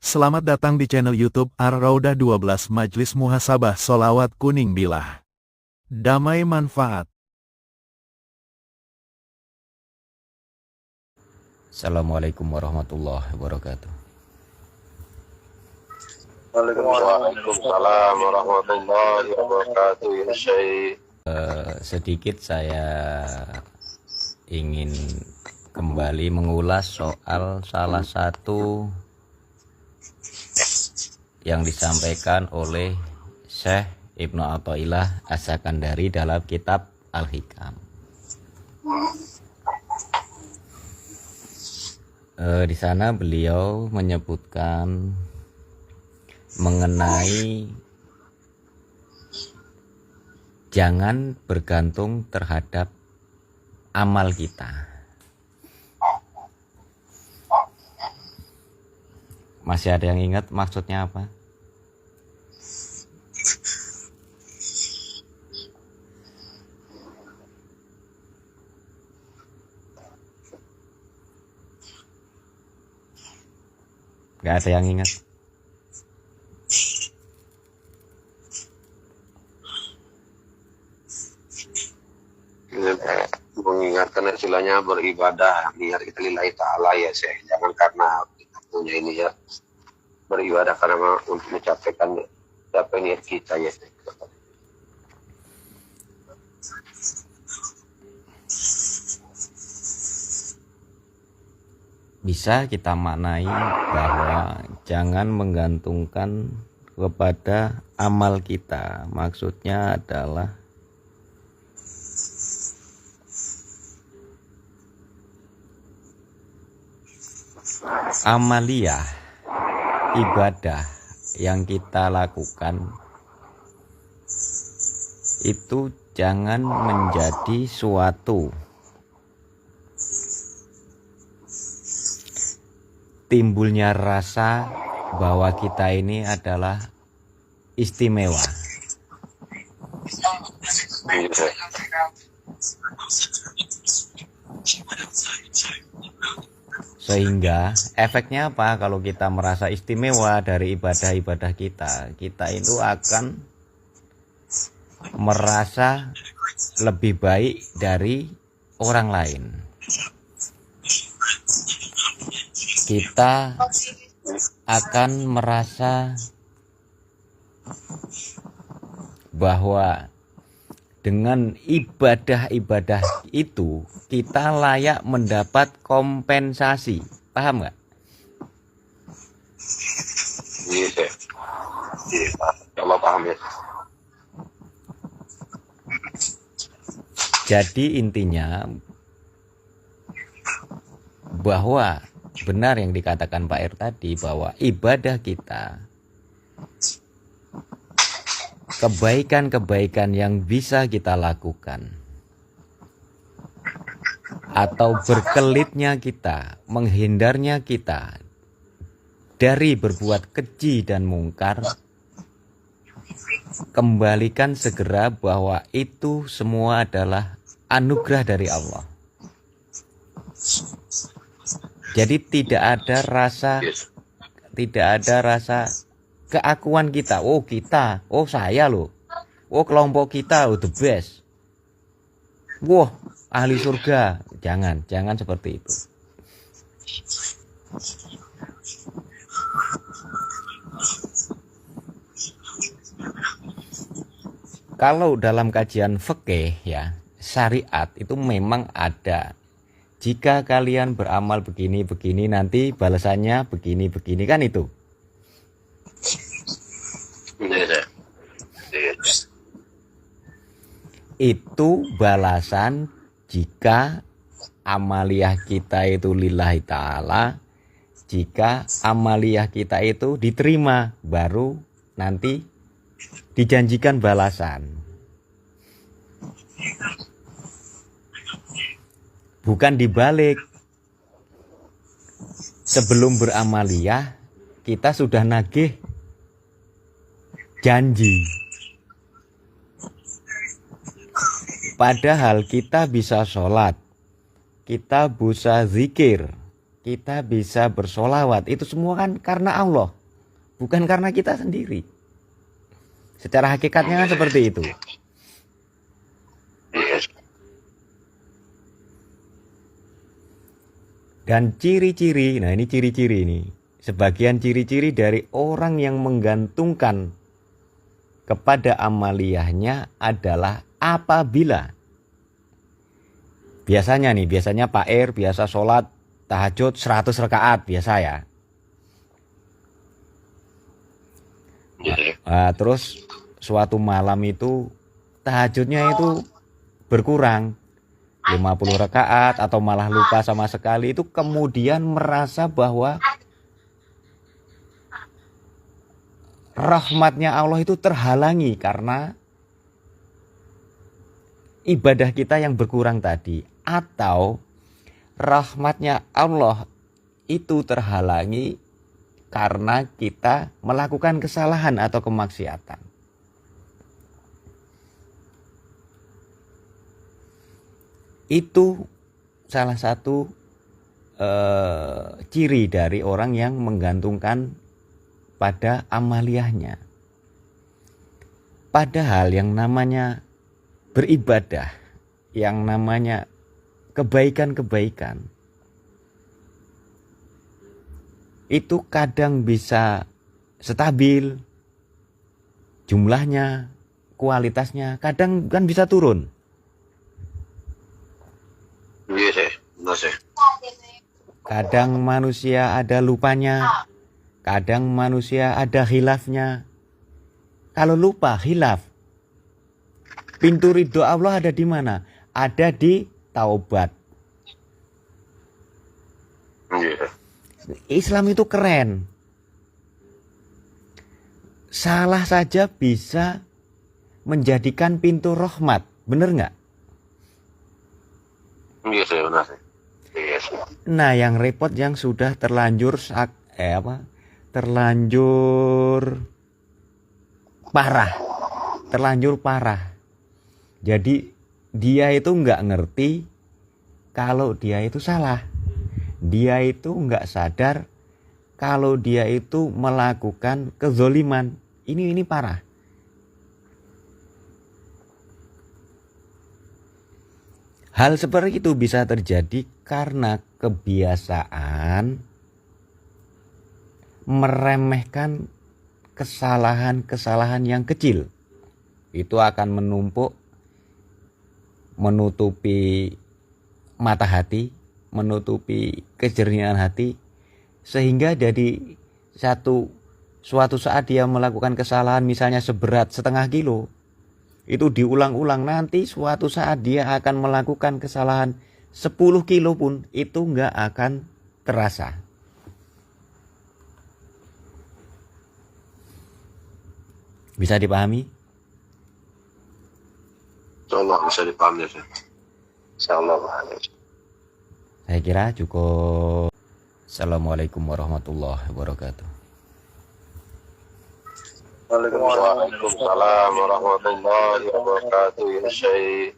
Selamat datang di channel YouTube Ar-Raudah 12 Majlis Muhasabah Sholawat Kuning Bilah. Damai manfaat. Assalamualaikum warahmatullahi wabarakatuh. Waalaikumsalam warahmatullahi wabarakatuh ya Syekh. Sedikit saya ingin kembali mengulas soal salah satu yang disampaikan oleh Syekh Ibnu Athaillah As-Sakandari dalam kitab Al-Hikam. Di sana beliau menyebutkan mengenai jangan bergantung terhadap amal kita. Masih ada yang ingat maksudnya apa? Gak ada yang ingat. Mengingatkan istilahnya beribadah niat kita lillahi ta'ala ya Syekh. Jangan karena kita punya ini ya, beribadah karena untuk mencapai niat kita ya Syekh. Bisa kita maknai bahwa jangan menggantungkan kepada amal kita. Maksudnya adalah amaliyah, ibadah yang kita lakukan itu jangan menjadi suatu timbulnya rasa bahwa kita ini adalah istimewa. Sehingga efeknya apa kalau kita merasa istimewa dari ibadah-ibadah kita? Kita itu akan merasa lebih baik dari orang lain. Kita akan merasa bahwa dengan ibadah-ibadah itu kita layak mendapat kompensasi. Paham nggak? Iya, Allah paham ya. Jadi intinya bahwa benar yang dikatakan Pak Ir tadi, bahwa ibadah kita, kebaikan-kebaikan yang bisa kita lakukan, atau berkelitnya kita, menghindarnya kita dari berbuat keji dan mungkar, kembalikan segera bahwa itu semua adalah anugerah dari Allah. Jadi tidak ada rasa keakuan kita. Oh kita, oh saya loh, oh kelompok kita, oh the best. Wah ahli surga. Jangan seperti itu. Kalau dalam kajian fikih ya, syariat itu memang ada. Jika kalian beramal begini nanti balasannya begini kan itu. Itu balasan jika amaliyah kita itu lillahi ta'ala. Jika amaliyah kita itu diterima, baru nanti dijanjikan balasan. Bukan dibalik. Sebelum beramaliyah kita sudah nagih janji. Padahal kita bisa sholat, kita bisa zikir, kita bisa bersolawat, itu semua kan karena Allah. bukan karena kita sendiri. Secara hakikatnya kan seperti itu. Iya. Dan ciri-ciri, nah ini ciri-ciri ini. Sebagian ciri-ciri dari orang yang menggantungkan kepada amaliyahnya adalah apabila biasanya Pak R biasa sholat tahajud 100 rakaat biasa ya. Nah, terus suatu malam itu tahajudnya itu berkurang 50 rakaat atau malah lupa sama sekali, itu kemudian merasa bahwa rahmatnya Allah itu terhalangi karena ibadah kita yang berkurang tadi, atau rahmatnya Allah itu terhalangi karena kita melakukan kesalahan atau kemaksiatan. Itu salah satu ciri dari orang yang menggantungkan pada amaliyahnya. Padahal yang namanya beribadah, yang namanya kebaikan-kebaikan, itu kadang bisa stabil jumlahnya, kualitasnya, kadang kan bisa turun. Iya sih, benar sih. Kadang manusia ada lupanya, kadang manusia ada khilafnya. Kalau lupa, khilaf, pintu ridho Allah ada di mana? Ada di taubat. Iya. Islam itu keren. Salah saja bisa menjadikan pintu rahmat, bener nggak? Iya sih, benar sih. Iya sih. Nah, yang repot yang sudah terlanjur terlanjur parah. Jadi dia itu nggak ngerti kalau dia itu salah. Dia itu nggak sadar kalau dia itu melakukan kezoliman. Ini parah. Hal seperti itu bisa terjadi karena kebiasaan meremehkan kesalahan-kesalahan yang kecil. Itu akan menumpuk, menutupi mata hati, menutupi kejernihan hati, sehingga jadi suatu saat dia melakukan kesalahan misalnya seberat 0,5 kilo, itu diulang-ulang, nanti suatu saat dia akan melakukan kesalahan 10 kilo pun itu nggak akan terasa. Bisa dipahami? Insyaallah bisa dipahami sih. Insyaallah. Saya kira cukup. Assalamualaikum warahmatullahi wabarakatuh. Waalaikumsalam warahmatullahi wabarakatuh ya Syekh.